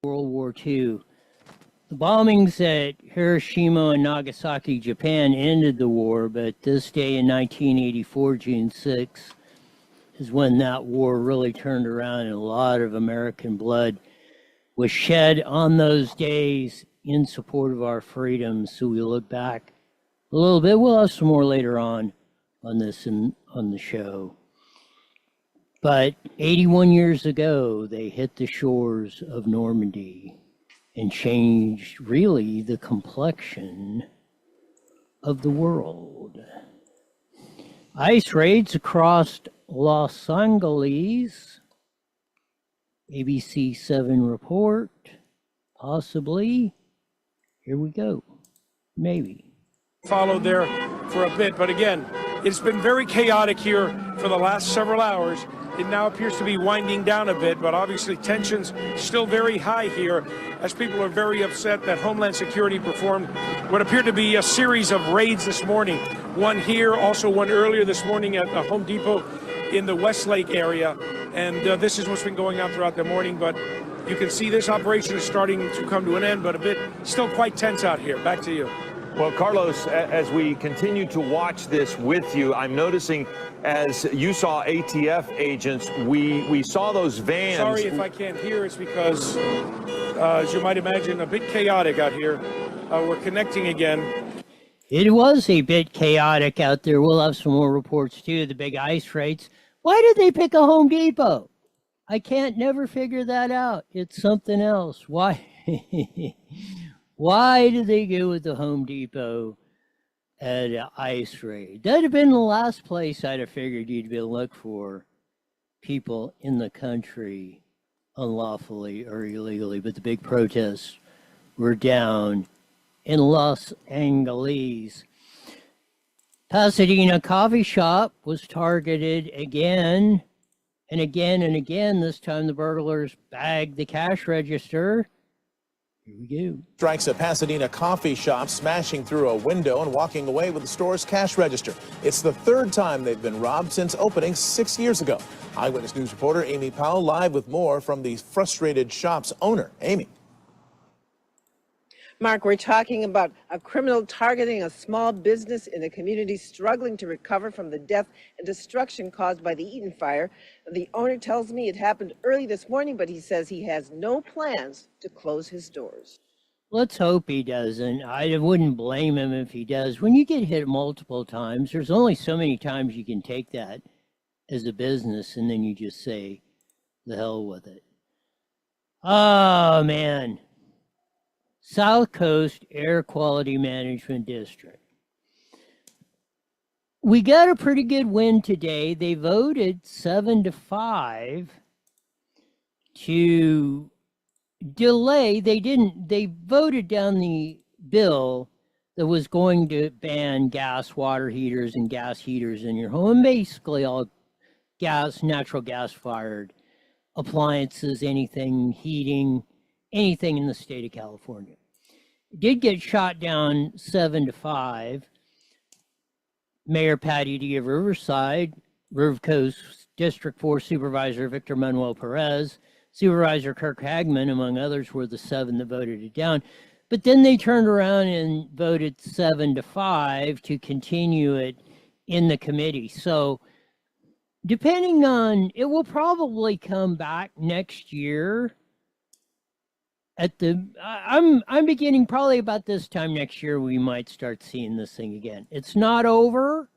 World War II. The bombings at Hiroshima and Nagasaki, Japan ended the war, but this day in 1984, June 6th, is when that war really turned around and a lot of American blood was shed on those days in support of our freedoms. So we look back a little bit. We'll have some more later on this and on the show. But 81 years ago, they hit the shores of Normandy and changed really the complexion of the world. Ice raids across Los Angeles. ABC 7 report, possibly. Here we go. Maybe. Followed there for a bit, but again, it's been very chaotic here for the last several hours. It now appears to be winding down a bit, but obviously tensions still very high here as people are very upset that Homeland Security performed what appeared to be a series of raids this morning. One here, also one earlier this morning at Home Depot in the Westlake area. And this is what's been going on throughout the morning, but you can see this operation is starting to come to an end, but a bit still quite tense out here. Back to you. Well, Carlos, as we continue to watch this with you, I'm noticing as you saw ATF agents, we saw those vans. Sorry if I can't hear, it's because, as you might imagine, a bit chaotic out here. We're connecting again. It was a bit chaotic out there. We'll have some more reports too, the big ice raids. Why did they pick a Home Depot? I can't never figure that out. It's something else. Why? Why did they go with the Home Depot at an ice raid? That'd have been the last place I'd have figured you'd be able to look for people in the country unlawfully or illegally. But the big protests were down in Los Angeles. Pasadena coffee shop was targeted again and again and again. This time the burglars bagged the cash register. Here we go. Strikes a Pasadena coffee shop, smashing through a window and walking away with the store's cash register. It's the third time they've been robbed since opening 6 years ago. Eyewitness News reporter Amy Powell live with more from the frustrated shop's owner. Amy. Mark, we're talking about a criminal targeting a small business in a community struggling to recover from the death and destruction caused by the Eaton fire. The owner tells me it happened early this morning, but he says he has no plans to close his doors. Let's hope he doesn't. I wouldn't blame him if he does. When you get hit multiple times, there's only so many times you can take that as a business, and then you just say, the hell with it. Oh, man. South Coast Air Quality Management District. We got a pretty good win today. They voted 7-5 to delay. They voted down the bill that was going to ban gas water heaters and gas heaters in your home, and basically all natural gas fired appliances, anything heating, anything in the state of California. It did get shot down 7-5. Mayor Patty D. of Riverside, River Coast District 4 Supervisor Victor Manuel Perez, Supervisor Kirk Hagman, among others, were the 7 that voted it down. But then they turned around and voted 7-5 to continue it in the committee. So depending on, it will probably come back next year. I'm beginning probably about this time next year, we might start seeing this thing again. It's not over,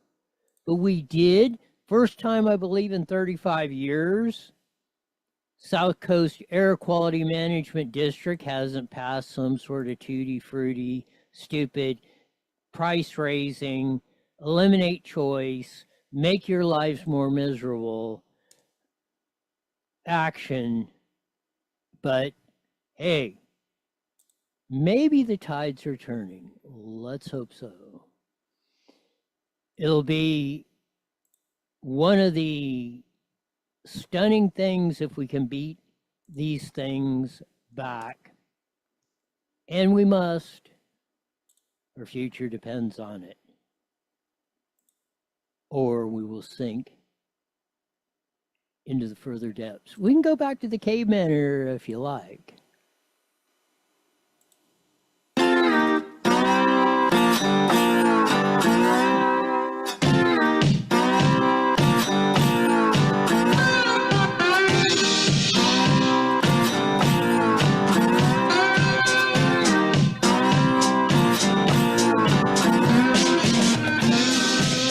but we did. First time, I believe, in 35 years, South Coast Air Quality Management District hasn't passed some sort of tutti-frutti, stupid, price-raising, eliminate choice, make your lives more miserable action But hey, maybe the tides are turning. Let's hope so. It'll be one of the stunning things if we can beat these things back. And we must. Our future depends on it. Or we will sink into the further depths. We can go back to the caveman era if you like.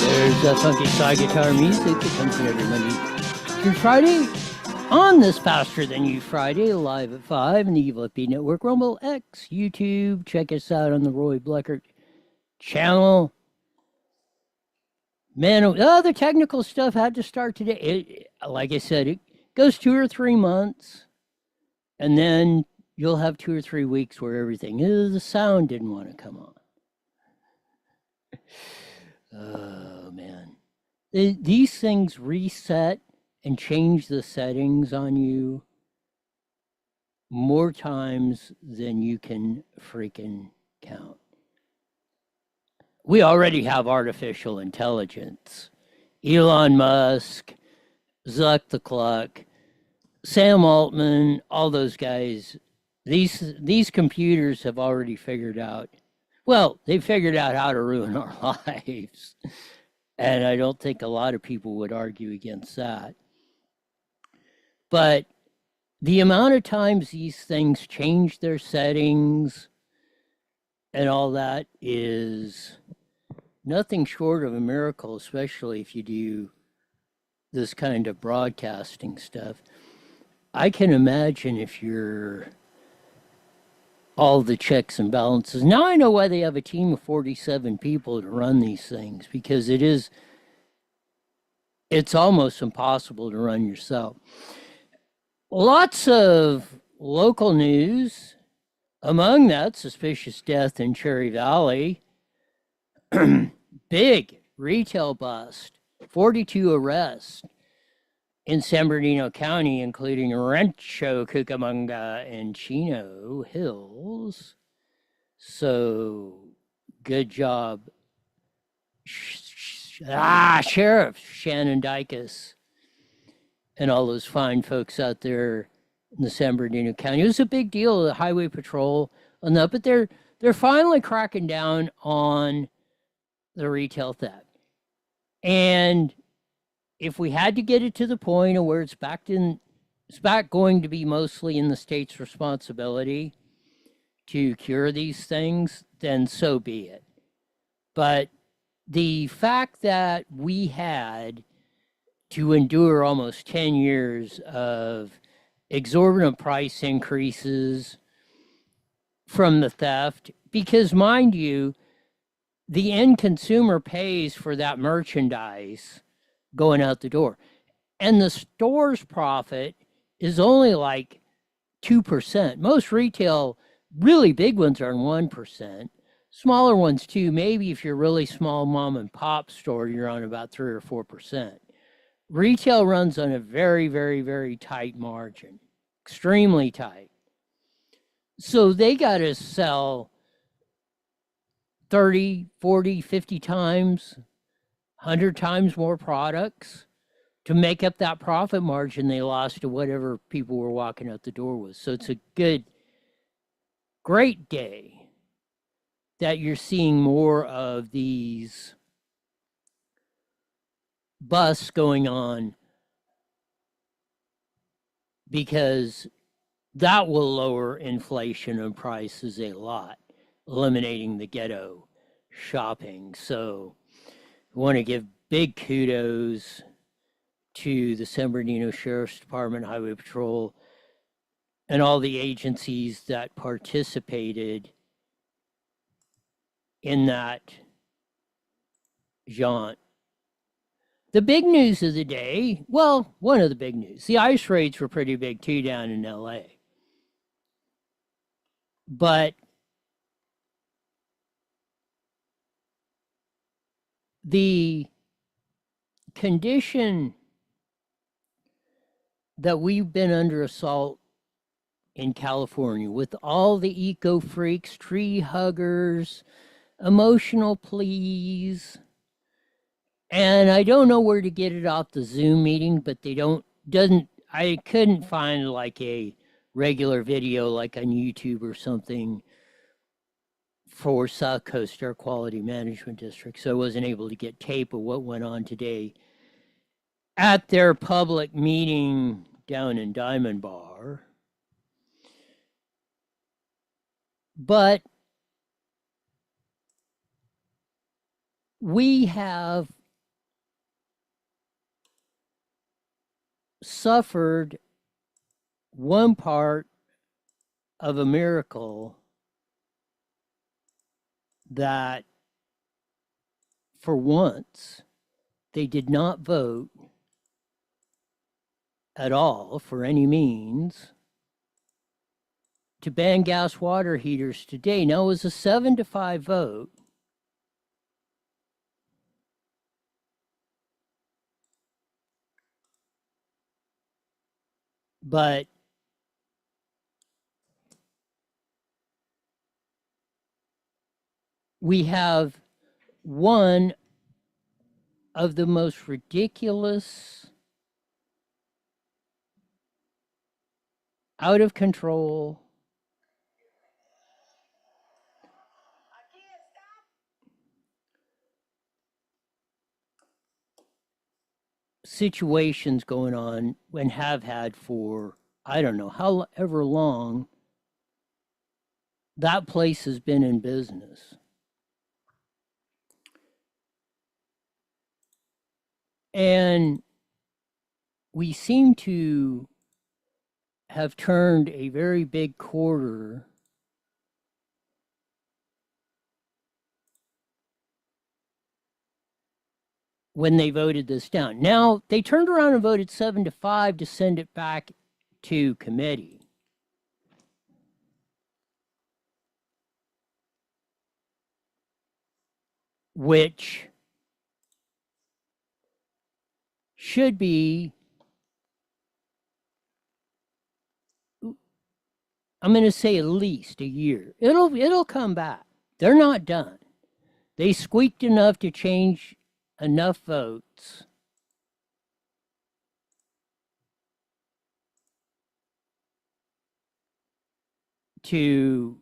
There's that funky side guitar music that comes in every Monday through Friday on this Faster Than You Friday, live at 5 in the Evil FB Network, Rumble X, YouTube. Check us out on the Roy Bleckert channel. Man, the technical stuff had to start today. Like I said, it goes 2 or 3 months, and then you'll have 2 or 3 weeks where everything, the sound didn't want to come on. Oh, man. These things reset and change the settings on you more times than you can freaking count. We already have artificial intelligence. Elon Musk, Zuck the Cluck, Sam Altman, all those guys, these computers have already figured out, well, they figured out how to ruin our lives. And I don't think a lot of people would argue against that. But the amount of times these things change their settings and all that is nothing short of a miracle, especially if you do this kind of broadcasting stuff. I can imagine if you're all the checks and balances. Now I know why they have a team of 47 people to run these things, because it's almost impossible to run yourself. Lots of local news. Among that, suspicious death in Cherry Valley. Big retail bust. 42 arrests in San Bernardino County, including Rancho Cucamonga and Chino Hills. So, good job, Sheriff Shannon Dykes and all those fine folks out there in the San Bernardino County. It was a big deal, the Highway Patrol on that, but they're finally cracking down on the retail theft. And if we had to get it to the point of where it's back going to be mostly in the state's responsibility to cure these things, then so be it. But the fact that we had to endure almost 10 years of exorbitant price increases from the theft, because mind you, the end consumer pays for that merchandise going out the door. And the store's profit is only like 2%. Most retail, really big ones are 1%. Smaller ones too. Maybe if you're a really small mom and pop store, you're on about 3 or 4%. Retail runs on a very, very, very tight margin. Extremely tight. So they got to sell 30, 40, 50 times, 100 times more products to make up that profit margin they lost to whatever people were walking out the door with. So it's a great day that you're seeing more of these busts going on, because that will lower inflation and prices a lot, eliminating the ghetto shopping. So I want to give big kudos to the San Bernardino Sheriff's Department, Highway Patrol, and all the agencies that participated in that jaunt. The big news of the day, well, one of the big news, the ICE raids were pretty big too down in LA. But the condition that we've been under assault in California with all the eco freaks, tree huggers, emotional pleas, and I don't know where to get it off the Zoom meeting, but I couldn't find like a regular video like on YouTube or something for South Coast Air Quality Management District, so I wasn't able to get tape of what went on today at their public meeting down in Diamond Bar. But we have suffered one part of a miracle that for once they did not vote at all for any means to ban gas water heaters today. Now it was a 7-5 vote. But we have one of the most ridiculous, out of control, situations going on and have had for, I don't know, however long that place has been in business. And we seem to have turned a very big quarter when they voted this down. Now, they turned around and voted 7-5 to send it back to committee. Which should be, I'm going to say at least a year. It'll come back. They're not done. They squeaked enough to change enough votes to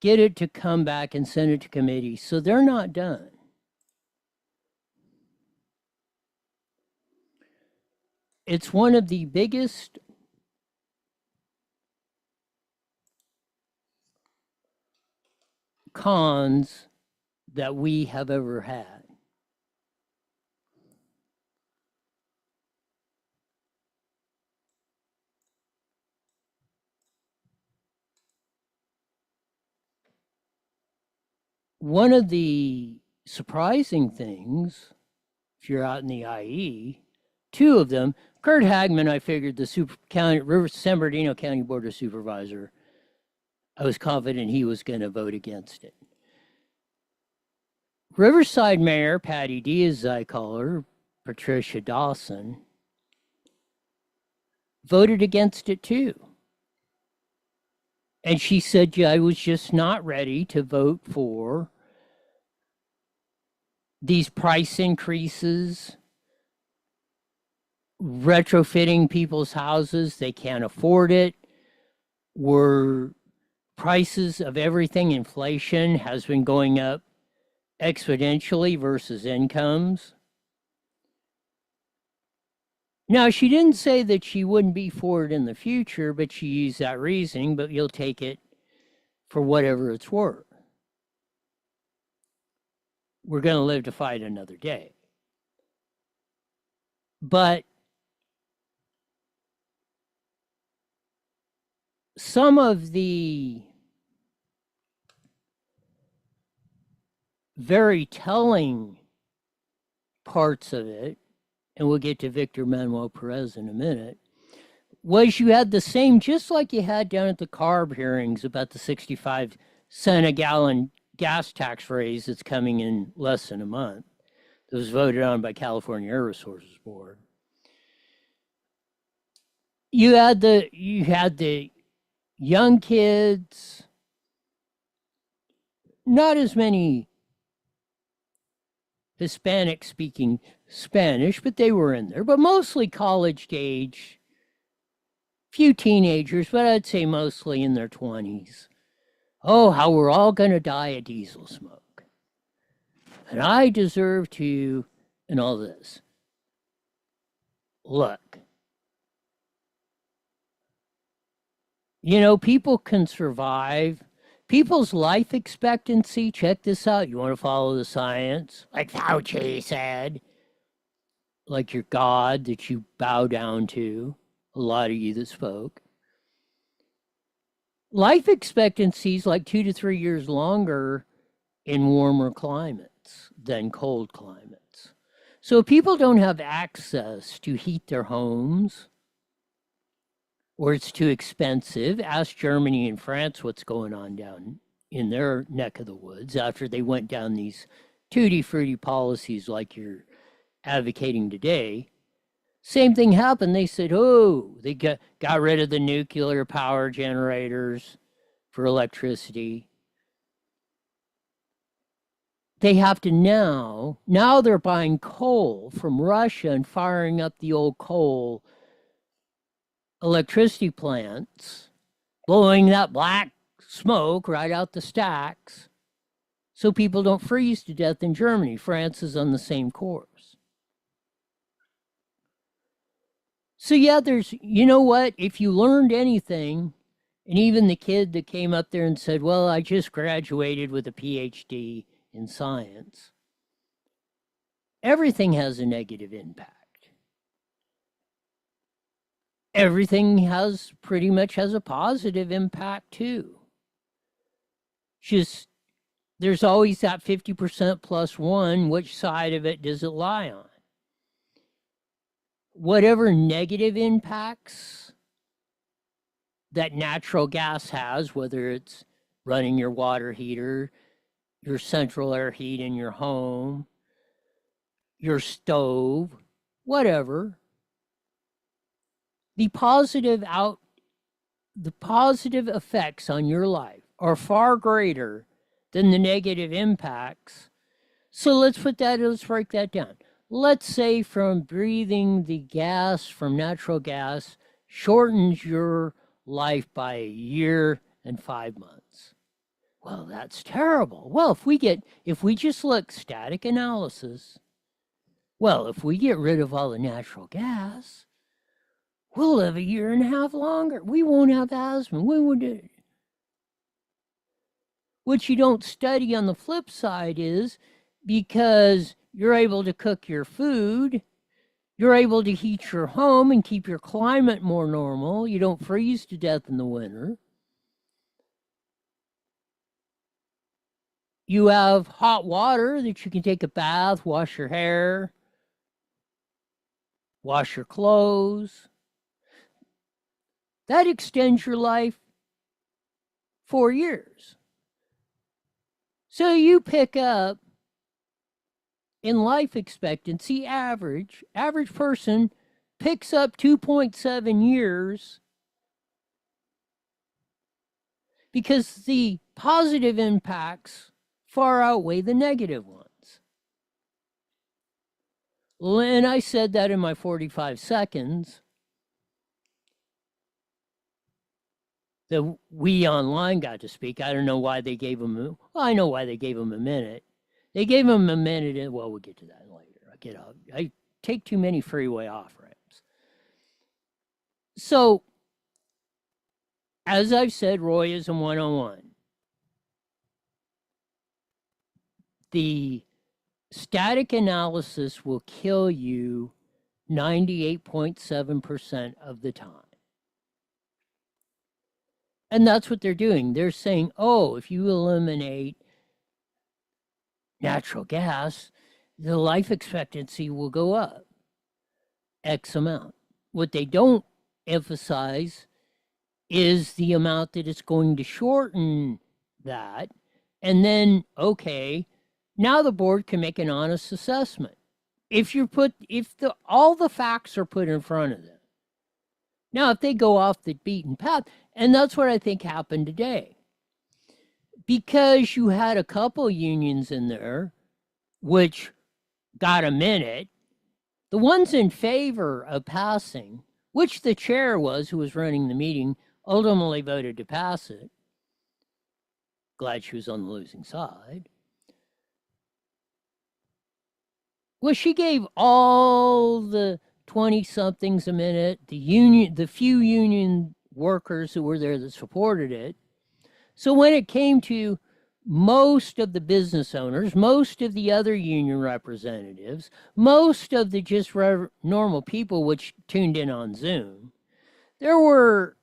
get it to come back and send it to committee. So they're not done. It's one of the biggest cons that we have ever had. One of the surprising things, if you're out in the IE, two of them, Kurt Hagman, I figured the San Bernardino County Board of Supervisor, I was confident he was going to vote against it. Riverside Mayor, Patty D, as I call her, Patricia Dawson, voted against it too. And she said, yeah, I was just not ready to vote for these price increases, retrofitting people's houses, they can't afford it. Prices of everything, inflation has been going up exponentially versus incomes. Now, she didn't say that she wouldn't be for it in the future, but she used that reasoning, but you'll take it for whatever it's worth. We're going to live to fight another day. But some of the very telling parts of it, and we'll get to Victor Manuel Perez in a minute, was you had the same, just like you had down at the CARB hearings about the 65-cent a gallon gas tax raise that's coming in less than a month. That was voted on by California Air Resources Board. You had the young kids, not as many Hispanic speaking Spanish, but they were in there, but mostly college age, few teenagers, but I'd say mostly in their 20s. Oh, how we're all going to die of diesel smoke. And I deserve to, and all this. Look, you know, people can survive. People's life expectancy, check this out. You want to follow the science? Like Fauci said. Like your God that you bow down to. A lot of you that spoke. Life expectancy is like 2 to 3 years longer in warmer climates than cold climates. So if people don't have access to heat their homes, or it's too expensive, ask Germany and France what's going on down in their neck of the woods after they went down these tutti-frutti policies like you're advocating today. Same thing happened. They said, oh, they got rid of the nuclear power generators for electricity. They have to now they're buying coal from Russia and firing up the old coal electricity plants, blowing that black smoke right out the stacks so people don't freeze to death in Germany. France is on the same course. So yeah, there's, you know what, if you learned anything, and even the kid that came up there and said, well, I just graduated with a PhD in science, everything has a negative impact. Everything pretty much has a positive impact too. Just, there's always that 50% plus one, which side of it does it lie on? Whatever negative impacts that natural gas has, whether it's running your water heater, your central air heat in your home, your stove, whatever, the positive effects on your life are far greater than the negative impacts. So let's break that down. Let's say from breathing the gas from natural gas shortens your life by a year and 5 months. Well, that's terrible. Well, if we just look static analysis, well, if we get rid of all the natural gas, we'll live a year and a half longer. We won't have asthma. What you don't study on the flip side is because you're able to cook your food, you're able to heat your home and keep your climate more normal. You don't freeze to death in the winter. You have hot water that you can take a bath, wash your hair, wash your clothes. That extends your life 4 years. So you pick up in life expectancy, average person picks up 2.7 years because the positive impacts far outweigh the negative ones. And I said that in my 45 seconds. The We Online got to speak. I don't know why they gave him. Well, I know why they gave him a minute. They gave him a minute, and well, we'll get to that later. I take too many freeway off ramps. So, as I've said, Royism 101. The static analysis will kill you 98.7% of the time. And that's what they're doing. They're saying, oh, if you eliminate natural gas, the life expectancy will go up X amount. What they don't emphasize is the amount that it's going to shorten that. And then, okay, now the board can make an honest assessment. If all the facts are put in front of them. Now, if they go off the beaten path, and that's what I think happened today. Because you had a couple unions in there, which got a minute, the ones in favor of passing, which the chair was, who was running the meeting, ultimately voted to pass it. Glad she was on the losing side. Well, she gave all the 20-somethings a minute, the few union workers who were there that supported it. So when it came to most of the business owners, most of the other union representatives, most of the just normal people which tuned in on Zoom, there were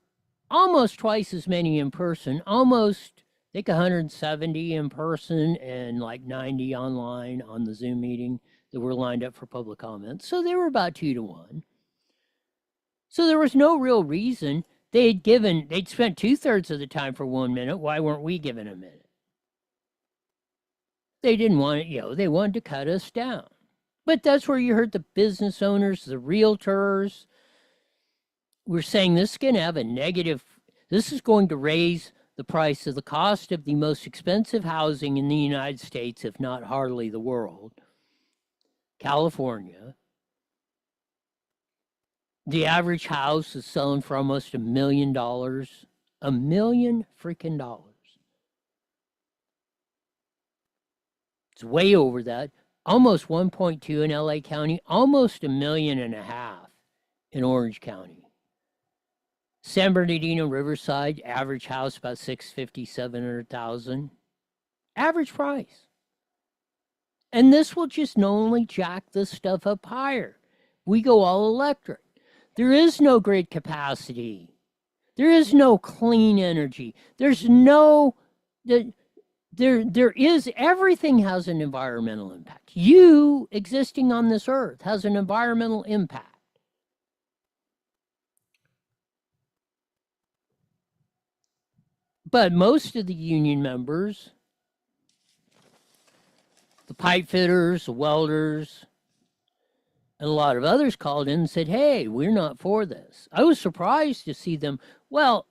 almost twice as many in person, almost, I think 170 in person and like 90 online on the Zoom meeting that were lined up for public comments. So they were about 2-1. So there was no real reason. They'd spent 2/3 of the time for 1 minute. Why weren't we given a minute? They didn't want it, they wanted to cut us down. But that's where you heard the business owners, the realtors, were saying this is going to have a negative, this is going to raise the price of the cost of the most expensive housing in the United States, if not hardly the world, California. The average house is selling for almost $1 million. $1 million freaking dollars. It's way over that. Almost 1.2 in LA County, almost $1.5 million in Orange County. San Bernardino, Riverside, average house about $650,000, $700,000. Average price. And this will just normally jack this stuff up higher. We go all electric. There is no grid capacity. There is no clean energy. There's no, everything has an environmental impact. You existing on this earth has an environmental impact. But most of the union members, the pipe fitters, the welders, and a lot of others called in and said, hey, we're not for this. I was surprised to see them. Well,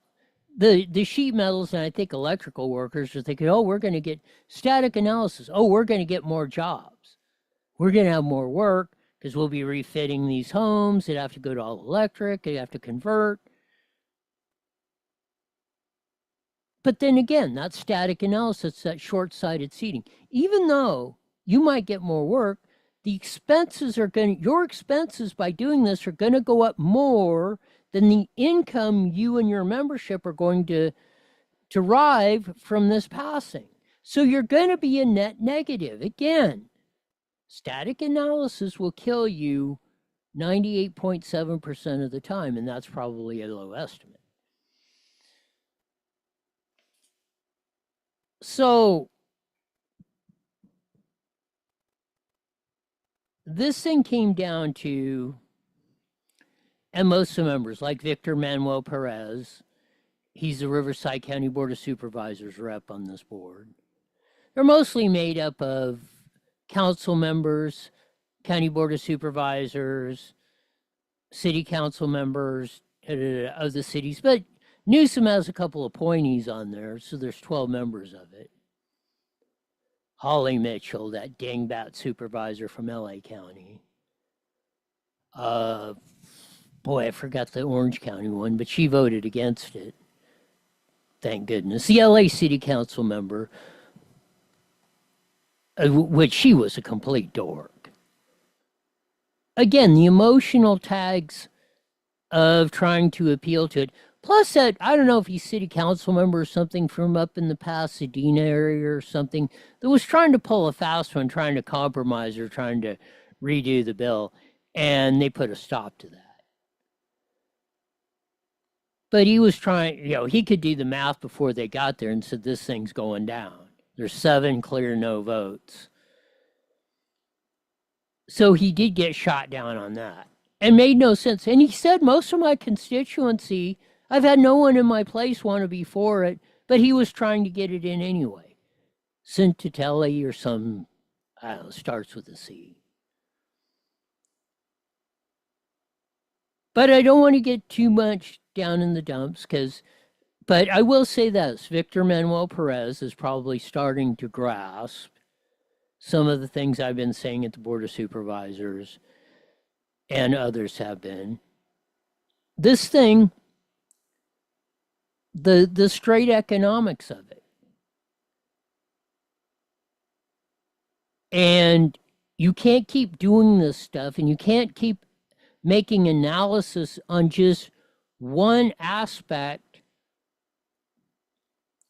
the sheet metals and I think electrical workers are thinking, oh, we're going to get static analysis. Oh, we're going to get more jobs. We're going to have more work because we'll be refitting these homes. They'd have to go to all electric. They'd have to convert. But then again, that static analysis, that short-sighted seating, even though you might get more work, the expenses your expenses by doing this are going to go up more than the income you and your membership are going to derive from this passing. So you're going to be a net negative. Again, static analysis will kill you 98.7% of the time, and that's probably a low estimate. So this thing came down to, and most of the members, like Victor Manuel Perez, he's the Riverside County Board of Supervisors rep on this board. They're mostly made up of council members, County Board of Supervisors, city council members of the cities, but Newsom has a couple appointees on there, so there's 12 members of it. Holly Mitchell, that dingbat supervisor from LA County. Boy, I forgot the Orange County one, but she voted against it. Thank goodness. The LA City Council member, which she was a complete dork. Again, the emotional tags of trying to appeal to it. Plus that, I don't know if he's city council member or something from up in the Pasadena area or something that was trying to pull a fast one, trying to compromise or trying to redo the bill. And they put a stop to that. But he was trying, he could do the math before they got there and said, this thing's going down. There's 7 clear no votes. So he did get shot down on that. and made no sense. And he said most of my constituency, I've had no one in my place want to be for it, but he was trying to get it in anyway. Centitelli or some, I don't know, starts with a C. But I don't want to get too much down in the dumps but I will say this, Victor Manuel Perez is probably starting to grasp some of the things I've been saying at the Board of Supervisors and others have been. This thing, the straight economics of it. And you can't keep doing this stuff, and you can't keep making analysis on just one aspect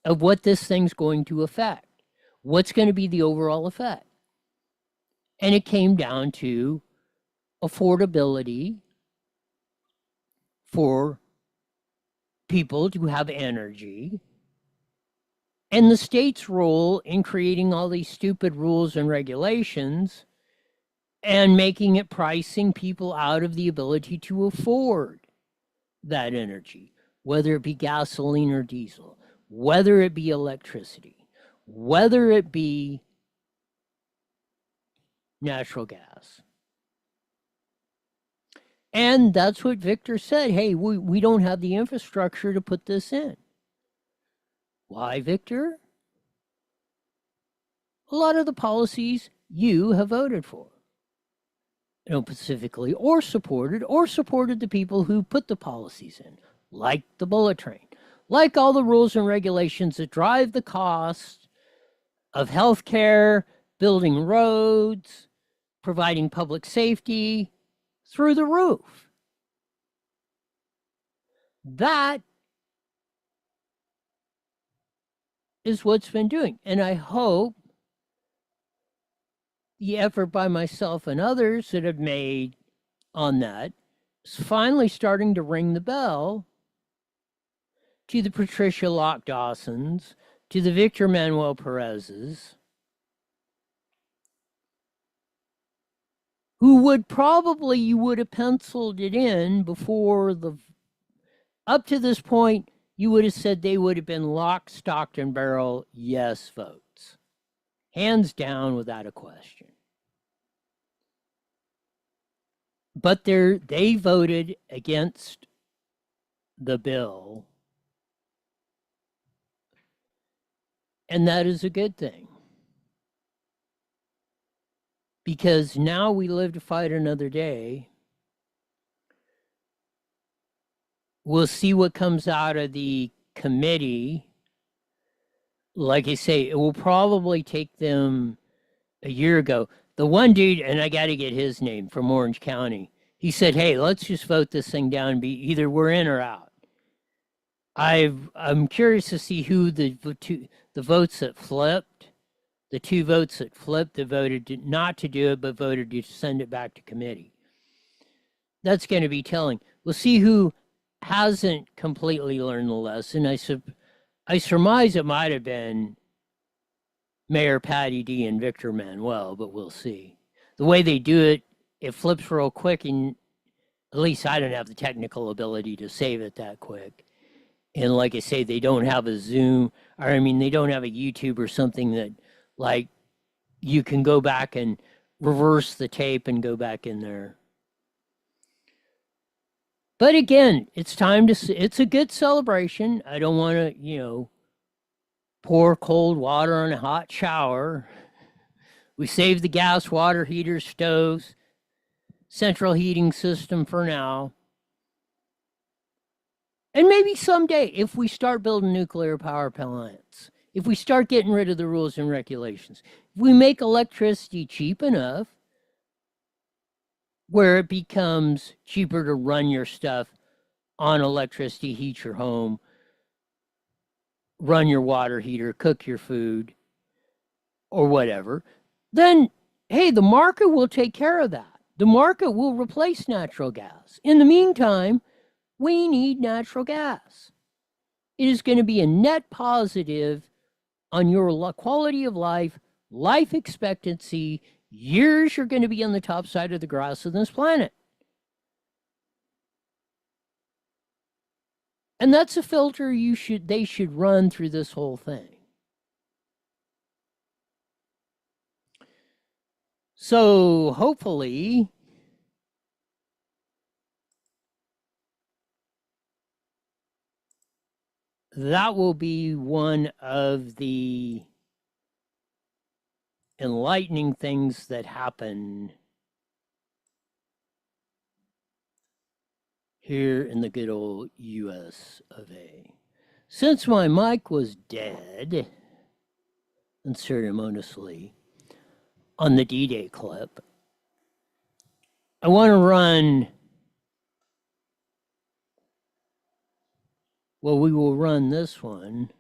of what this thing's going to affect. What's going to be the overall effect? And it came down to affordability for people to have energy, and the state's role in creating all these stupid rules and regulations and making it pricing people out of the ability to afford that energy, whether it be gasoline or diesel, whether it be electricity, whether it be natural gas. And that's what Victor said. Hey, we don't have the infrastructure to put this in. Why, Victor? A lot of the policies you have voted for. Specifically, or supported the people who put the policies in, like the bullet train, like all the rules and regulations that drive the cost of healthcare, building roads, providing public safety through the roof. That is what's been doing. And I hope the effort by myself and others that have made on that is finally starting to ring the bell to the Patricia Locke Dawsons, to the Victor Manuel Perez's, who would probably, you would have penciled it in before up to this point, you would have said they would have been lock, stock, and barrel yes votes. Hands down, without a question. But they voted against the bill, and that is a good thing. Because now we live to fight another day. We'll see what comes out of the committee. Like I say, it will probably take them a year ago. The one dude, and I got to get his name, from Orange County, he said, hey, let's just vote this thing down and be either we're in or out. I'm curious to see who the votes that flipped, the two votes that flipped that voted not to do it, but voted to send it back to committee. That's going to be telling. We'll see who hasn't completely learned the lesson. I surmise it might have been Mayor Patty D and Victor Manuel, but we'll see. The way they do it, it flips real quick, and at least I don't have the technical ability to save it that quick. And like I say, they don't have a Zoom, or I mean, they don't have a YouTube or something that, like, you can go back and reverse the tape and go back in there. But again, it's a good celebration. I don't want to, pour cold water on a hot shower. We saved the gas, water heaters, stoves, central heating system for now. And maybe someday, if we start building nuclear power plants, if we start getting rid of the rules and regulations, if we make electricity cheap enough where it becomes cheaper to run your stuff on electricity, heat your home, run your water heater, cook your food, or whatever, then, hey, the market will take care of that. The market will replace natural gas. In the meantime, we need natural gas. It is going to be a net positive on your quality of life, life expectancy, years you're going to be on the top side of the grass of this planet. And that's a filter they should run through this whole thing. So hopefully that will be one of the enlightening things that happen here in the good old US of A. Since my mic was dead, unceremoniously, on the D-Day clip, I want to run, well, we will run this one.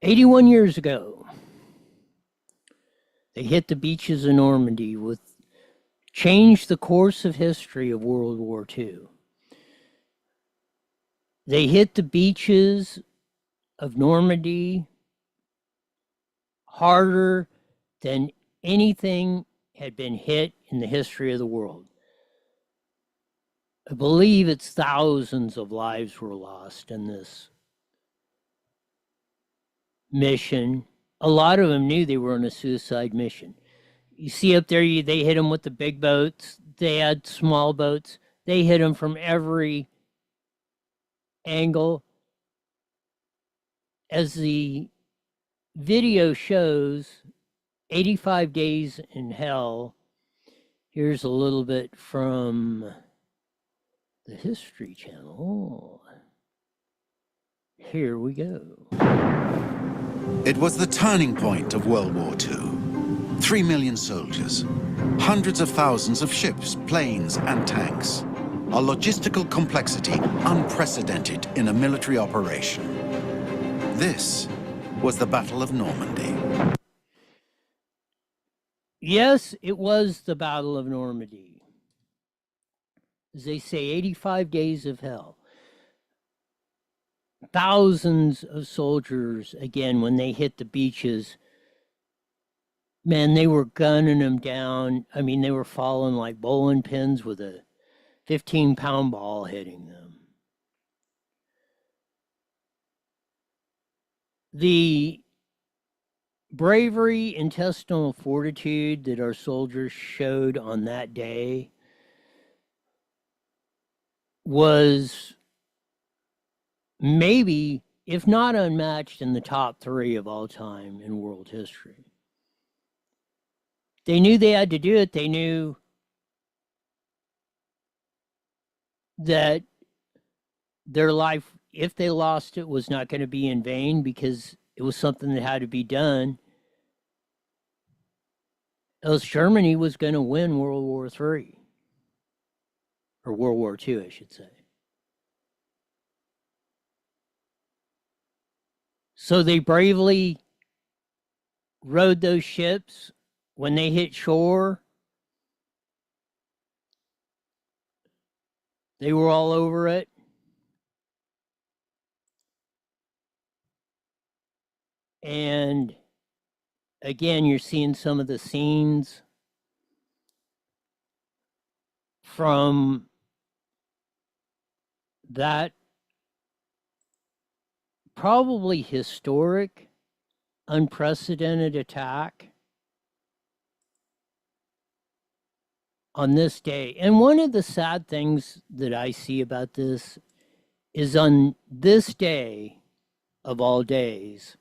"81 years ago, they hit the beaches of Normandy changed the course of history of World War II. They hit the beaches of Normandy harder than anything had been hit in the history of the world. I believe it's thousands of lives were lost in this mission. A lot of them knew they were on a suicide mission. You see up there, they hit them with the big boats. They had small boats. They hit them from every angle. As the video shows, 85 days in hell. Here's a little bit from the History Channel. Here we go. It was the turning point of World War II. 3 million soldiers, hundreds of thousands of ships, planes, and tanks. A logistical complexity unprecedented in a military operation. This was the Battle of Normandy. Yes, it was the Battle of Normandy. As they say, 85 days of hell. Thousands of soldiers, again, when they hit the beaches, man, they were gunning them down. I mean, they were falling like bowling pins with a 15-pound ball hitting them. The bravery, intestinal fortitude that our soldiers showed on that day was maybe, if not unmatched, in the top 3 of all time in world history. They knew they had to do it. They knew that their life, if they lost it, was not going to be in vain because it was something that had to be done. Else Germany was going to win World War III. Or World War II, I should say. So they bravely rode those ships. When they hit shore, they were all over it. And again, you're seeing some of the scenes from that probably historic, unprecedented attack on this day. And one of the sad things that I see about this is on this day of all days,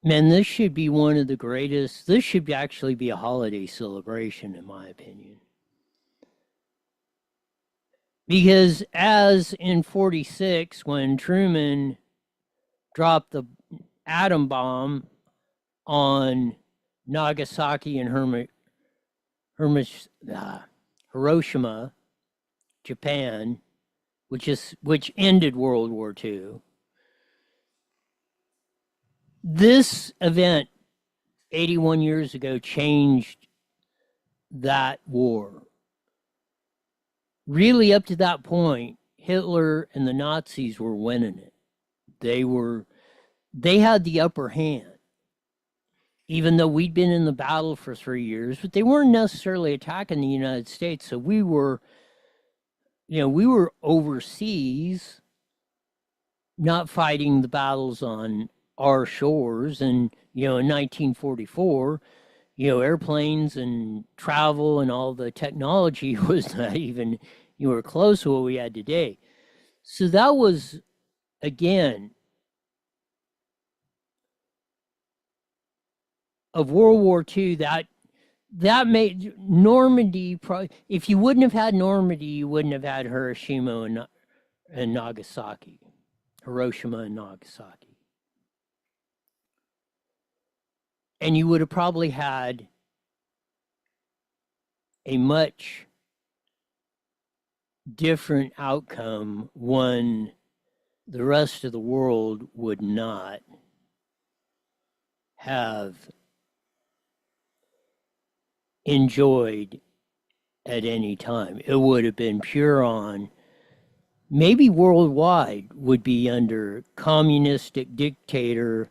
man, this should be one of the greatest, this should actually be a holiday celebration, in my opinion. Because as in 46, when Truman dropped the atom bomb on Nagasaki and Hiroshima, Japan, which ended World War II. This event 81 years ago changed that war. Really, up to that point, Hitler and the Nazis were winning it. They had the upper hand. even though we'd been in the battle for 3 years, but they weren't necessarily attacking the United States. So we were overseas, not fighting the battles on our shores. And, in 1944, airplanes and travel and all the technology was not even, close to what we had today. So that was, again, of World War II, that made Normandy, if you wouldn't have had Normandy, you wouldn't have had Hiroshima and Nagasaki. Hiroshima and Nagasaki. And you would have probably had a much different outcome when the rest of the world would not have enjoyed at any time. It would have been pure on, maybe worldwide would be under communistic dictator,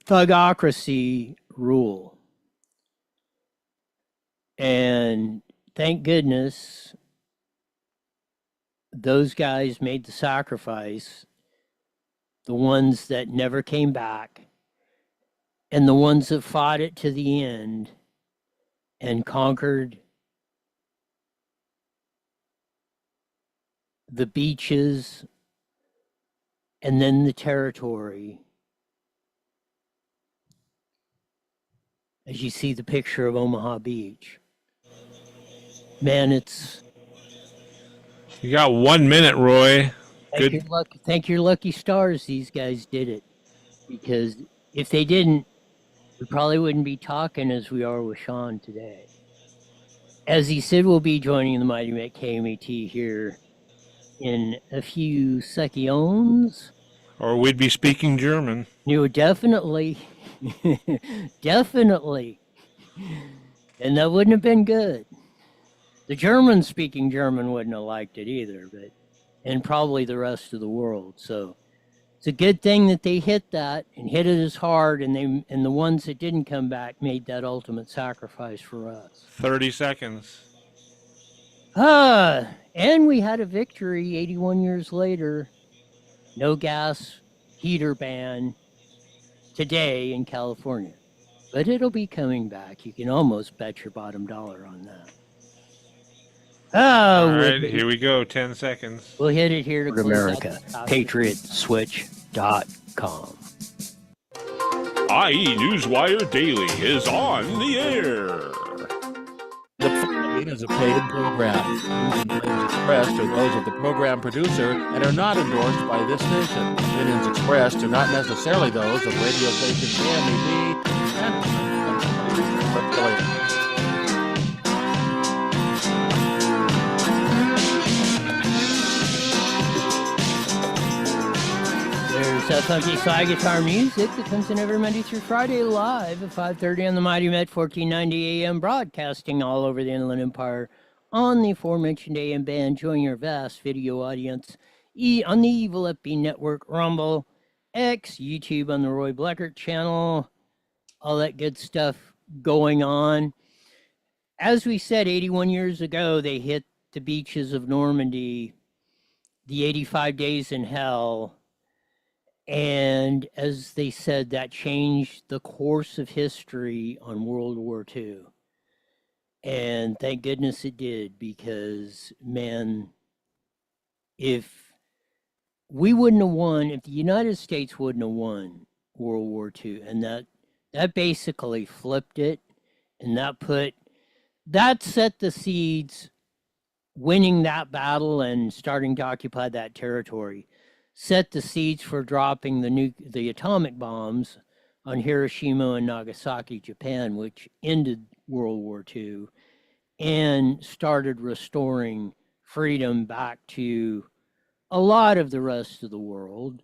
thugocracy rule. And thank goodness those guys made the sacrifice, the ones that never came back, and the ones that fought it to the end and conquered the beaches and then the territory. As you see the picture of Omaha Beach. Man, it's... You got 1 minute, Roy. Good. Thank your lucky stars these guys did it. Because if they didn't, we probably wouldn't be talking as we are with Sean today. As he said, we'll be joining the Mighty Met KMET here in a few seconds. Or we'd be speaking German. Definitely. Definitely. And that wouldn't have been good. The Germans speaking German wouldn't have liked it either, and probably the rest of the world. So it's a good thing that they hit that and hit it as hard, and the ones that didn't come back made that ultimate sacrifice for us. 30 seconds. And we had a victory 81 years later. No gas heater ban today in California. But it'll be coming back. You can almost bet your bottom dollar on that. All right, here we go. 10 seconds. We'll hit it here to America. PatriotSwitch.com. IE Newswire Daily is on the air. The following is a paid program. Views and claims expressed are those of the program producer and are not endorsed by this station. Opinions expressed are not necessarily those of radio station KMET and affiliates. There's funky slide guitar music that comes in every Monday through Friday live at 5:30 on the Mighty Met 1490 AM, broadcasting all over the Inland Empire on the aforementioned AM band. Join your vast video audience on the Evil FB Network, Rumble, X, YouTube on the Roy Bleckert channel, all that good stuff going on. As we said, 81 years ago, they hit the beaches of Normandy, the 85 days in hell. And as they said, that changed the course of history on World War II. And thank goodness it did, because, man, if we wouldn't have won, if the United States wouldn't have won World War II, and that basically flipped it, and that set the seeds, winning that battle and starting to occupy that territory, set the seeds for dropping the atomic bombs on Hiroshima and Nagasaki, Japan, which ended World War II and started restoring freedom back to a lot of the rest of the world,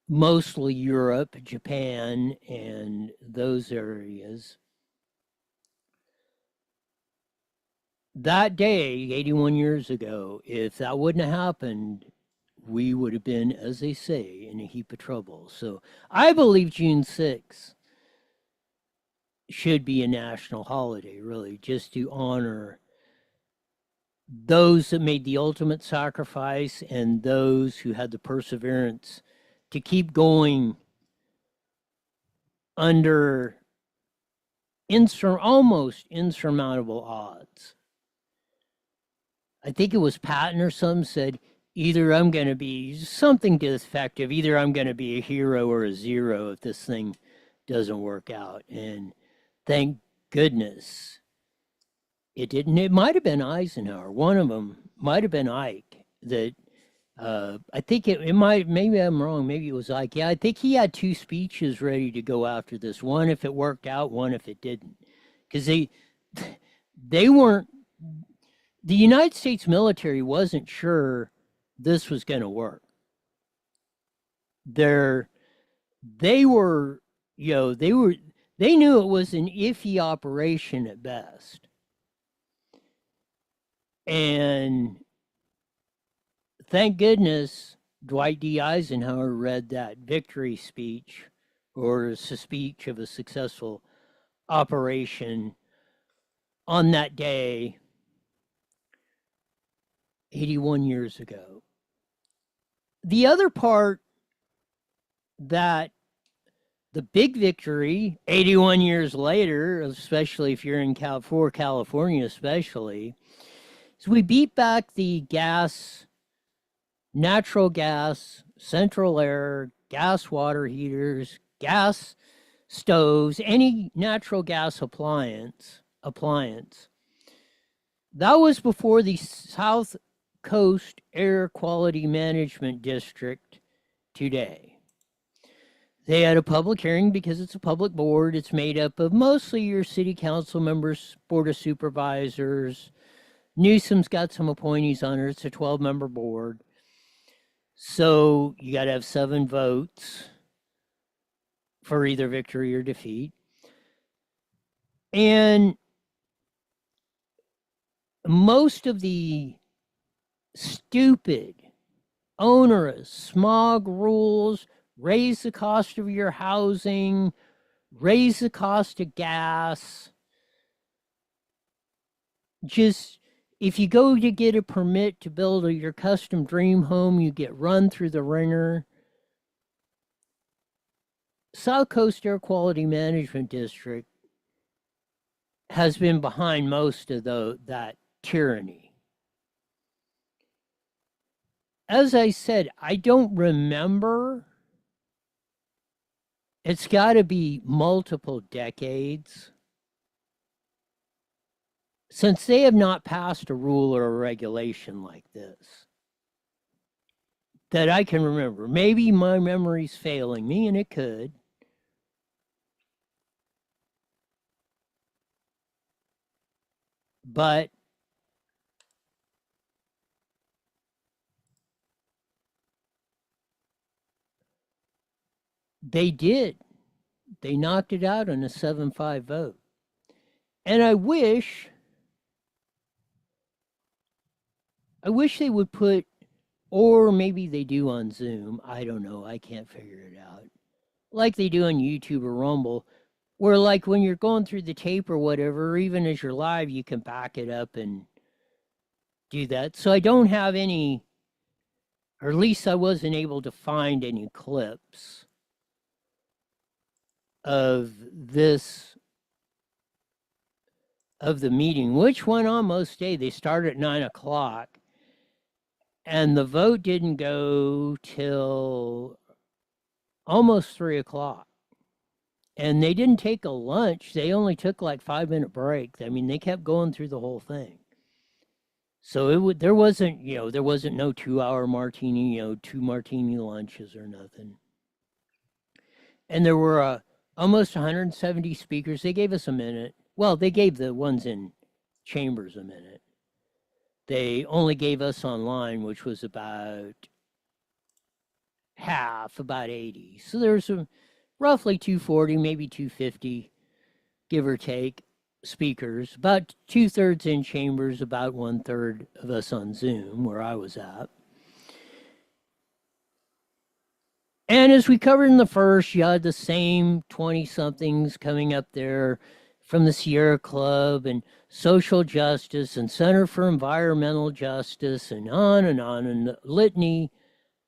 mostly Europe, Japan, and those areas. That day, 81 years ago, if that wouldn't have happened, we would have been, as they say, in a heap of trouble. So I believe June 6th should be a national holiday, really, just to honor those that made the ultimate sacrifice and those who had the perseverance to keep going under almost insurmountable odds. I think it was Patton or some said, either I'm going to be something to the effect of either I'm going to be a hero or a zero if this thing doesn't work out. And thank goodness it didn't. It might have been Eisenhower. One of them might have been Ike. That I think it might. Maybe I'm wrong. Maybe it was Ike. Yeah, I think he had two speeches ready to go after this. One if it worked out. One if it didn't. Because they weren't. The United States military wasn't sure this was going to work. They were, they knew it was an iffy operation at best. And thank goodness Dwight D. Eisenhower read that victory speech or a speech of a successful operation on that day 81 years ago. The other part that the big victory 81 years later, especially if you're in California especially, is we beat back the natural gas, central air, gas water heaters, gas stoves, any natural gas appliance. That was before the South Coast Air Quality Management District today. They had a public hearing because it's a public board. It's made up of mostly your city council members, board of supervisors. Newsom's got some appointees on it. It's a 12-member board. So you got to have 7 votes for either victory or defeat. And most of the stupid, onerous smog rules, raise the cost of your housing, raise the cost of gas. Just, if you go to get a permit to build your custom dream home, you get run through the ringer. South Coast Air Quality Management District has been behind most of that tyranny. As I said, I don't remember. It's got to be multiple decades since they have not passed a rule or a regulation like this that I can remember. Maybe my memory's failing me, and it could. But they did. They knocked it out on a 7-5 vote. And I wish they would put, or maybe they do on Zoom, I don't know, I can't figure it out, like they do on YouTube or Rumble, where like when you're going through the tape or whatever, or even as you're live, you can back it up and do that. So I don't have any, or at least I wasn't able to find any clips of the meeting, which went on most days. They started at 9 o'clock, and the vote didn't go till almost 3 o'clock. And they didn't take a lunch. They only took like 5-minute breaks. I mean, they kept going through the whole thing. So there wasn't no 2-hour martini, 2 martini lunches or nothing. And there were almost 170 speakers. They gave us a minute. Well, they gave the ones in chambers a minute. They only gave us online, which was about half, about 80. So there's roughly 240, maybe 250, give or take, speakers. About 2/3 in chambers, about 1/3 of us on Zoom, where I was at. And as we covered in the first, you had the same 20-somethings coming up there from the Sierra Club and social justice and Center for Environmental Justice and on and the litany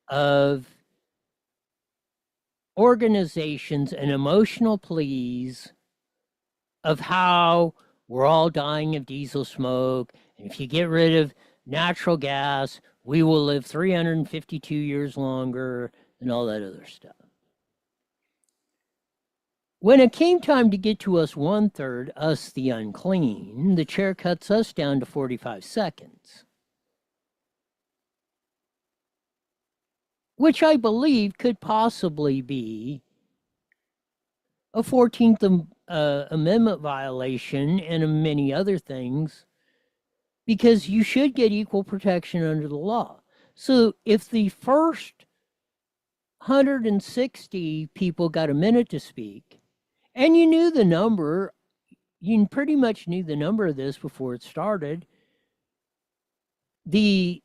of organizations and emotional pleas of how we're all dying of diesel smoke. And if you get rid of natural gas, we will live 352 years longer and all that other stuff. When it came time to get to us 1/3, us the unclean, the chair cuts us down to 45 seconds. Which I believe could possibly be a 14th Amendment violation and many other things, because you should get equal protection under the law. So if the first 160 people got a minute to speak, and you knew the number, you pretty much knew the number of this before it started, the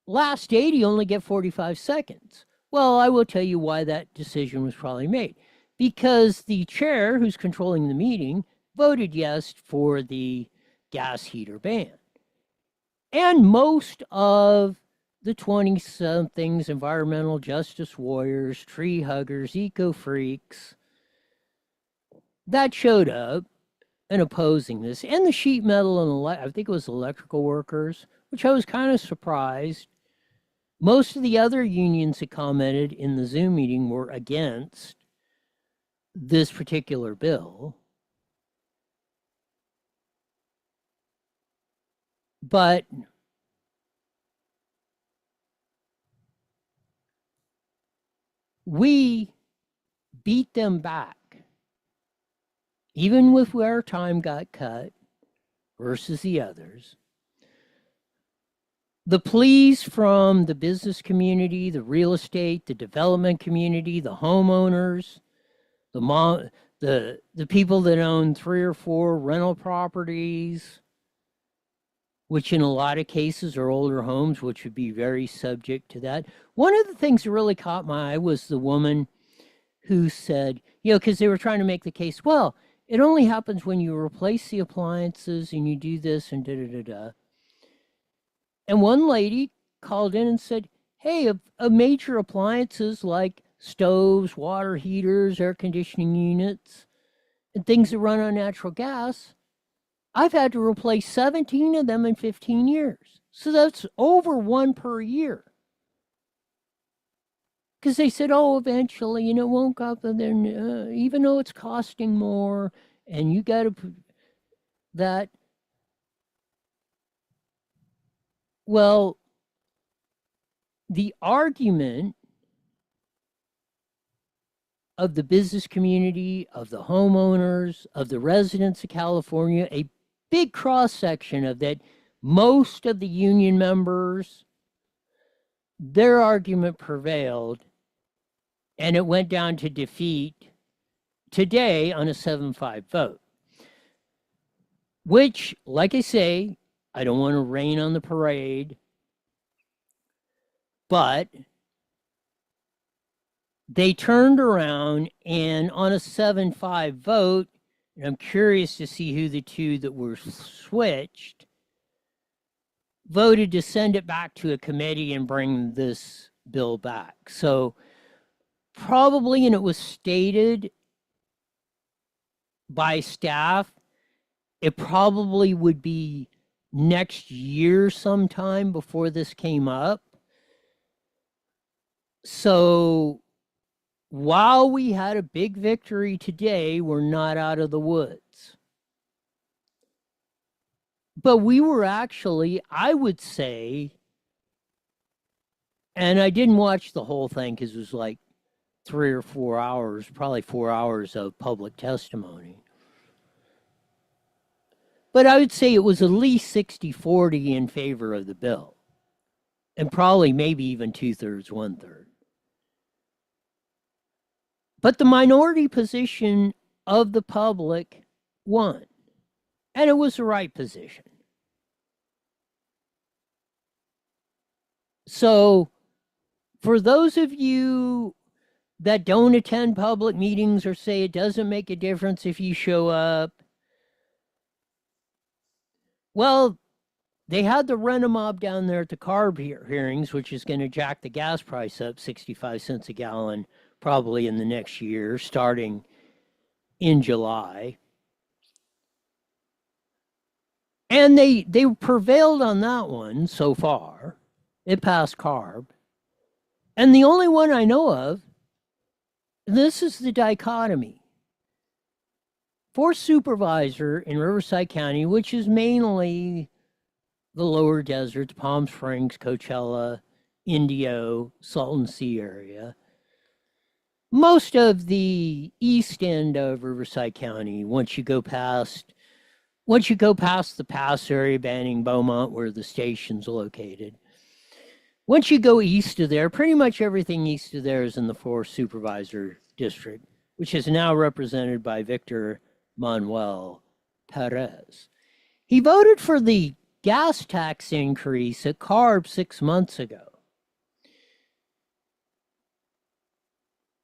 last 80 only get 45 seconds. Well, I will tell you why that decision was probably made. Because the chair, who's controlling the meeting, voted yes for the gas heater ban. And most of the 20-somethings, environmental justice warriors, tree huggers, eco-freaks, that showed up and opposing this, and the sheet metal and I think it was electrical workers, which I was kind of surprised. Most of the other unions that commented in the Zoom meeting were against this particular bill. But we beat them back, even with where our time got cut versus the others. The pleas from the business community, the real estate, the development community, the homeowners, the people that own 3 or 4 rental properties, which in a lot of cases are older homes, which would be very subject to that. One of the things that really caught my eye was the woman who said, because they were trying to make the case, well, it only happens when you replace the appliances and you do this and da-da-da-da. And one lady called in and said, hey, a major appliances like stoves, water heaters, air conditioning units, and things that run on natural gas, I've had to replace 17 of them in 15 years. So that's over 1 per year. Because they said, oh, eventually, it won't go up, then, even though it's costing more, and you got to put that. Well, the argument of the business community, of the homeowners, of the residents of California, a big cross-section of that, most of the union members, their argument prevailed, and it went down to defeat today on a 7-5 vote. Which, like I say, I don't want to rain on the parade, but they turned around and on a 7-5 vote, and I'm curious to see who the two that were switched, voted to send it back to a committee and bring this bill back. So probably, and it was stated by staff, it probably would be next year sometime before this came up. So while we had a big victory today, we're not out of the woods. But we were actually, I would say, and I didn't watch the whole thing because it was like 3 or 4 hours, probably 4 hours of public testimony. But I would say it was at least 60-40 in favor of the bill. And probably maybe even 2/3, 1/3. But the minority position of the public won. And it was the right position. So for those of you that don't attend public meetings or say it doesn't make a difference if you show up, Well, they had the rent-a-mob down there at the CARB hearings, which is going to jack the gas price up 65 cents a gallon probably in the next year, starting in July. And they prevailed on that one so far. It passed CARB. And the only one I know of, this is the dichotomy. Forest supervisor in Riverside County, which is mainly the lower deserts, Palm Springs, Coachella, Indio, Salton Sea area. Most of the east end of Riverside County, once you go past the pass area, Banning, Beaumont, where the station's located. Once you go east of there, pretty much everything east of there is in the Forest Supervisor District, which is now represented by Victor Manuel Perez. He voted for the gas tax increase at CARB 6 months ago.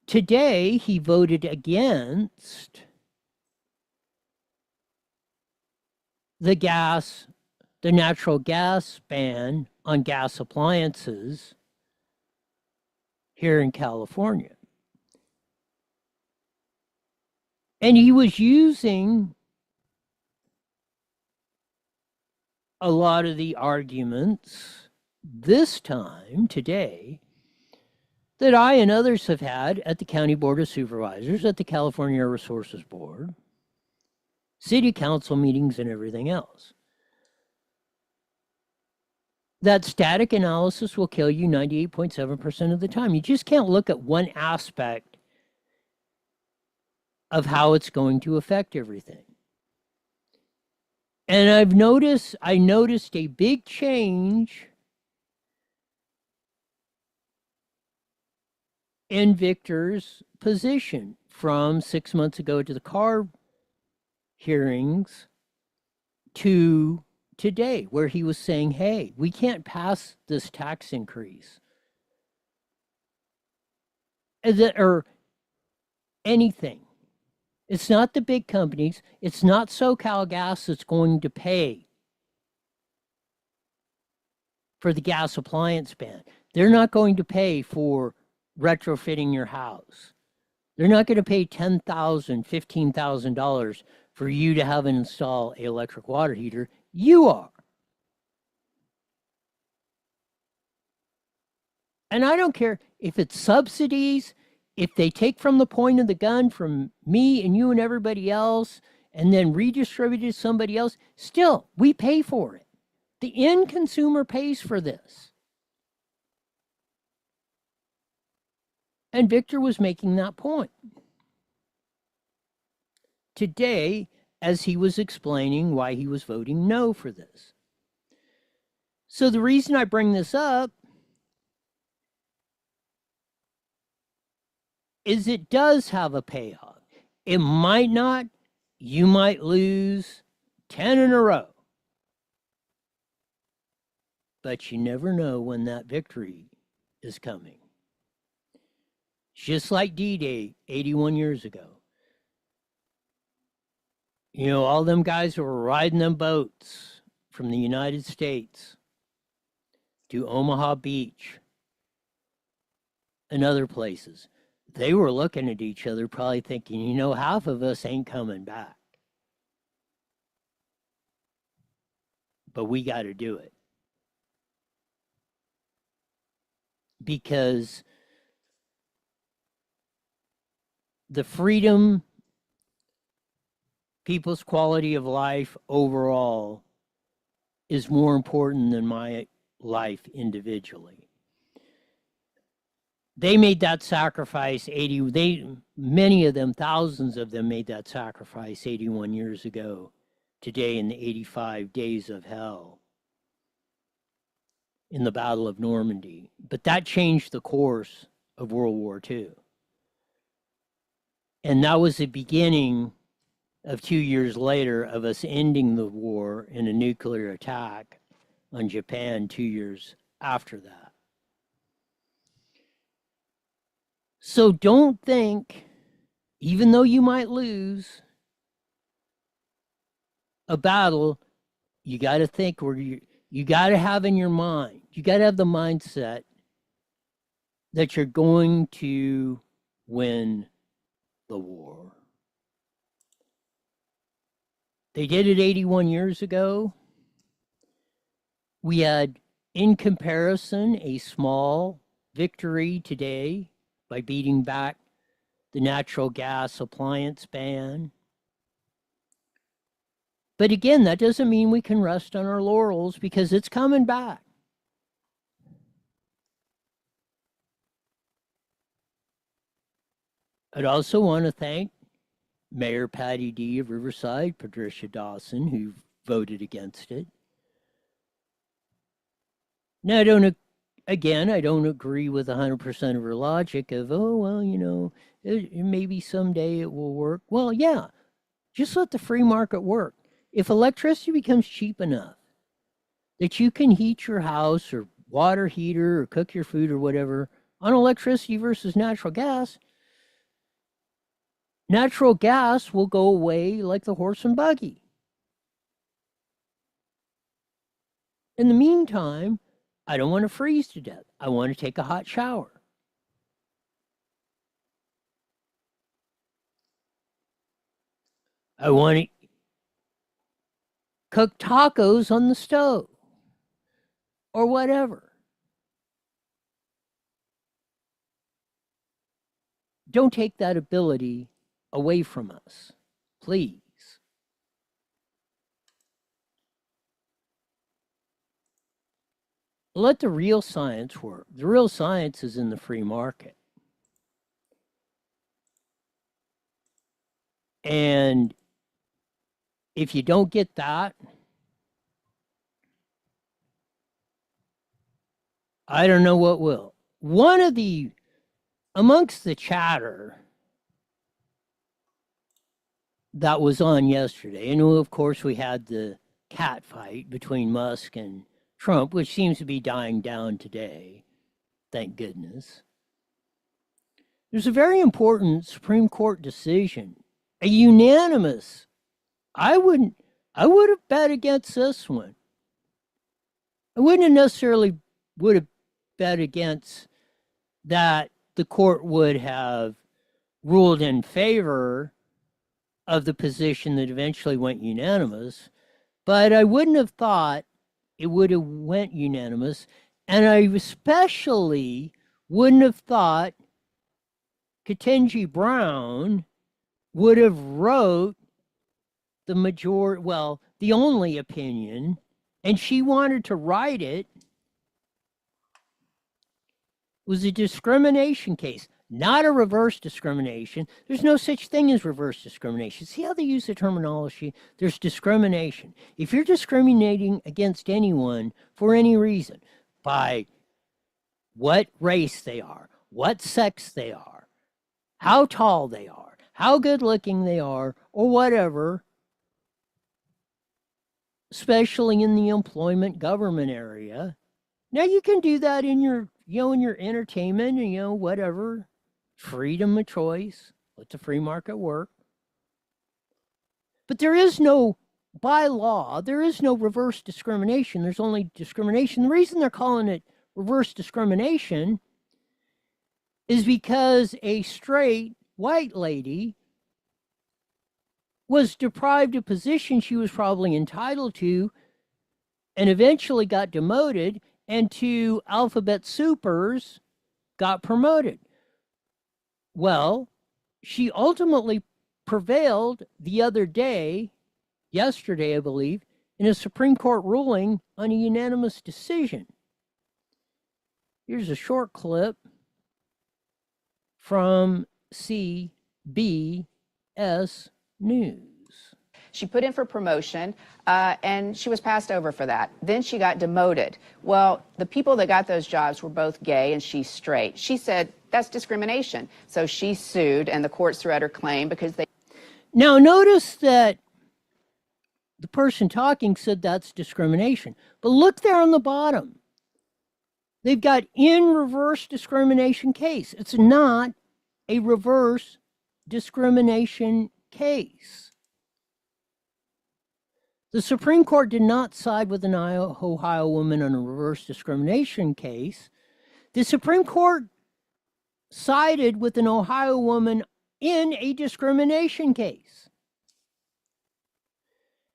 Today, he voted against the natural gas ban on gas appliances here in California. And he was using a lot of the arguments this time, today, that I and others have had at the County Board of Supervisors, at the California Air Resources Board, city council meetings, and everything else. That static analysis will kill you 98.7% of the time. You just can't look at one aspect of how it's going to affect everything. And I noticed a big change in Victor's position from 6 months ago to the CARB hearings to today, where he was saying, hey, we can't pass this tax increase. Or anything. It's not the big companies. It's not SoCal Gas that's going to pay for the gas appliance ban. They're not going to pay for retrofitting your house. They're not going to pay $10,000, $15,000 for you to have and install an electric water heater. You are. And I don't care if it's subsidies, if they take from the point of the gun from me and you and everybody else and then redistribute it to somebody else, still, we pay for it. The end consumer pays for this. And Victor was making that point today as he was explaining why he was voting no for this. So the reason I bring this up is it does have a payoff. It might not. You might lose 10 in a row. But you never know when that victory is coming. Just like D-Day 81 years ago. You know, all them guys who were riding them boats from the United States to Omaha Beach and other places. They were looking at each other, probably thinking, you know, half of us ain't coming back. But we got to do it. Because the freedom, people's quality of life overall is more important than my life individually. They made that sacrifice many of them, thousands of them made that sacrifice 81 years ago, today in the 85 days of hell in the Battle of Normandy. But that changed the course of World War II. And that was the beginning of 2 years later of us ending the war in a nuclear attack on Japan 2 years after that. So don't think, even though you might lose a battle, you got to think where you got to have in your mind, you got to have the mindset that you're going to win the war. They did it 81 years ago. We had, in comparison, a small victory today by beating back the natural gas appliance ban. But again, that doesn't mean we can rest on our laurels because it's coming back. I'd also want to thank Mayor Patty D. of Riverside, Patricia Dawson, who voted against it. Now, I don't agree with 100% of her logic of, oh, well, you know, maybe someday it will work. Well, yeah, just let the free market work. If electricity becomes cheap enough that you can heat your house or water heater or cook your food or whatever on electricity versus natural gas will go away like the horse and buggy. In the meantime, I don't want to freeze to death. I want to take a hot shower. I want to cook tacos on the stove or whatever. Don't take that ability away from us, please. Let the real science work. The real science is in the free market. And if you don't get that, I don't know what will. Amongst the chatter that was on yesterday, and of course we had the cat fight between Musk and Trump, which seems to be dying down today, thank goodness. There's a very important Supreme Court decision, a unanimous. I would have bet against this one. I wouldn't have necessarily would have bet against that the court would have ruled in favor of the position that eventually went unanimous, but I wouldn't have thought it would have went unanimous, and I especially wouldn't have thought Ketanji Brown would have wrote the only opinion, and she wanted to write it, was a discrimination case, not a reverse discrimination. There's no such thing as reverse discrimination. See how they use the terminology? There's discrimination. If you're discriminating against anyone for any reason, by what race they are, what sex they are, how tall they are, how good looking they are, or whatever, especially in the employment government area. Now you can do that in your, in your entertainment and, whatever, freedom of choice, let the free market work. But there is no, by law, there is no reverse discrimination. There's only discrimination. The reason they're calling it reverse discrimination is because a straight white lady was deprived a position she was probably entitled to and eventually got demoted, and two alphabet supers got promoted. Well, she ultimately prevailed the other day, yesterday, I believe, in a Supreme Court ruling on a unanimous decision. Here's a short clip from CBS News. She put in for promotion, and she was passed over for that. Then she got demoted. Well, the people that got those jobs were both gay and she's straight. She said that's discrimination. So she sued, and the courts threw out her claim because they... Now, notice that the person talking said that's discrimination. But look there on the bottom. They've got in reverse discrimination case. It's not a reverse discrimination case. The Supreme Court did not side with an Ohio woman on a reverse discrimination case. The Supreme Court sided with an Ohio woman in a discrimination case.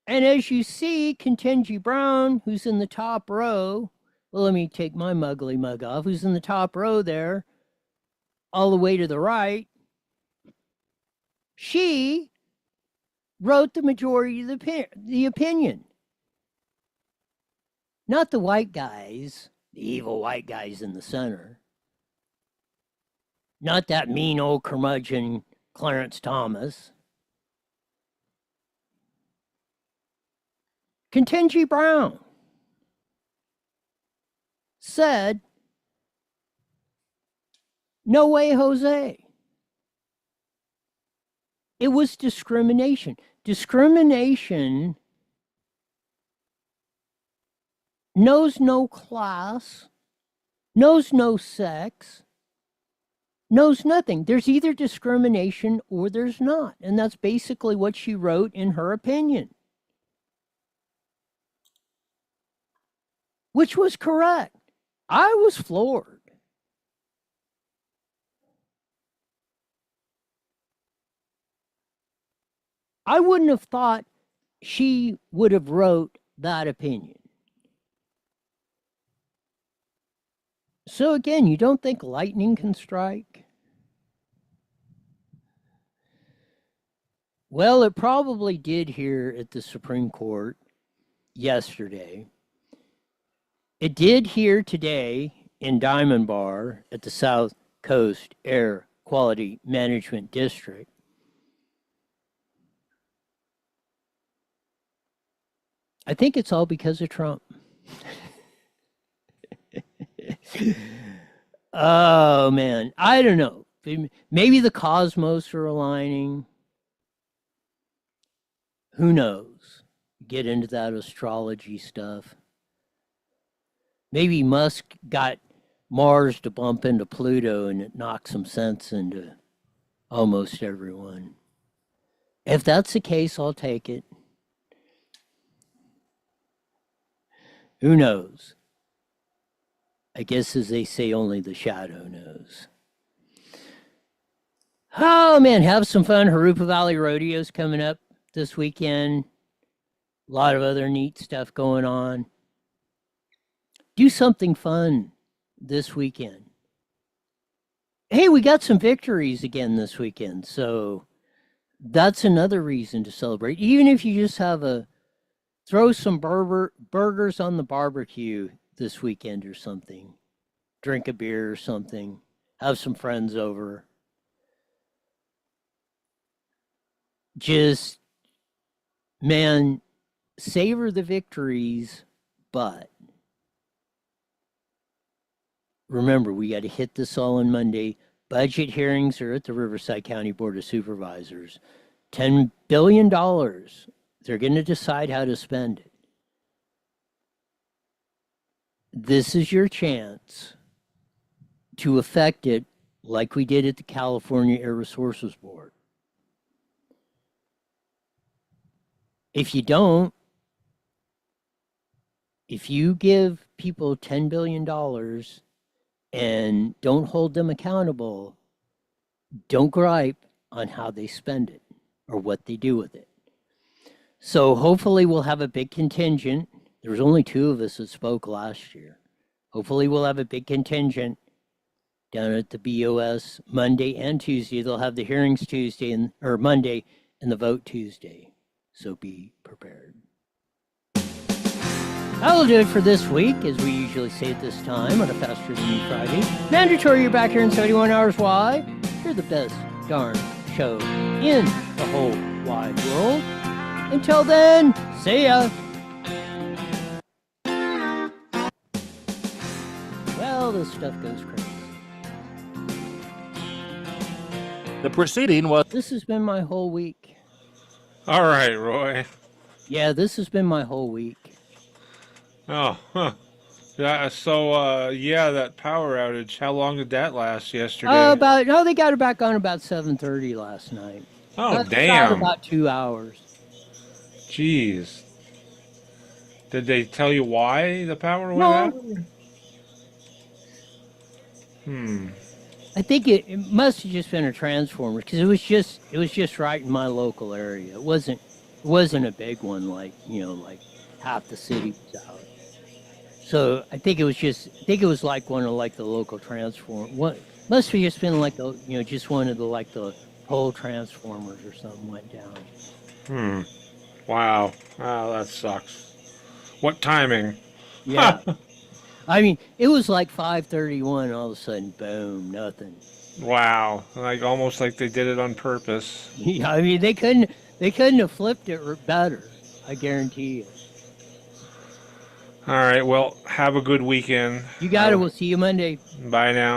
And as you see, Ketanji Brown, who's in the top row, well, let me take my muggly mug off, who's in the top row there, all the way to the right, she wrote the majority of the opinion. Not the white guys, the evil white guys in the center. Not that mean old curmudgeon Clarence Thomas. Ketanji Brown said, no way, Jose. It was discrimination. Discrimination knows no class, knows no sex, knows nothing. There's either discrimination or there's not. And that's basically what she wrote in her opinion, which was correct. I was floored. I wouldn't have thought she would have wrote that opinion. So again, you don't think lightning can strike? Well, it probably did here at the Supreme Court yesterday. It did here today in Diamond Bar at the South Coast Air Quality Management District. I think it's all because of Trump. Oh, man. I don't know. Maybe the cosmos are aligning. Who knows? Get into that astrology stuff. Maybe Musk got Mars to bump into Pluto and it knocked some sense into almost everyone. If that's the case, I'll take it. Who knows? I guess, as they say, only the shadow knows. Oh, man, have some fun. Harupa Valley Rodeo's coming up this weekend. A lot of other neat stuff going on. Do something fun this weekend. Hey, we got some victories again this weekend, so that's another reason to celebrate. Even if you just have throw some burgers on the barbecue this weekend or something. Drink a beer or something. Have some friends over. Just, man, savor the victories, but remember, we got to hit this all on Monday. Budget hearings are at the Riverside County Board of Supervisors. $10 billion. They're going to decide how to spend it. This is your chance to affect it like we did at the California Air Resources Board. If you don't, if you give people $10 billion and don't hold them accountable, don't gripe on how they spend it or what they do with it. So hopefully we'll have a big contingent. There was only 2 of us that spoke last year. Hopefully we'll have a big contingent down at the BOS Monday and Tuesday. They'll have the hearings Tuesday or Monday and the vote Tuesday. So be prepared. That'll do it for this week, as we usually say at this time on a Faster Than You Friday. Mandatory, you're back here in 71 hours. Why? You're the best darn show in the whole wide world. Until then, see ya. Well, this stuff goes crazy. The proceeding was... This has been my whole week. All right, Roy. Yeah, this has been my whole week. Oh, huh. Yeah, so, that power outage, how long did that last yesterday? They got it back on about 7:30 last night. Oh, damn. About 2 hours. Jeez. Did they tell you why the power went No. out? I think it must have just been a transformer because it was just right in my local area. It wasn't a big one like like half the city was out. So I think it was like one of like the local transform. What must have just been like the just one of the like the pole transformers or something went down. Wow. Oh, that sucks. What timing? Yeah. I mean, it was like 5:31. All of a sudden, boom, nothing. Wow. Like almost like they did it on purpose. Yeah, I mean, they couldn't have flipped it better. I guarantee you. All right. Well, have a good weekend. You got it. We'll see you Monday. Bye now.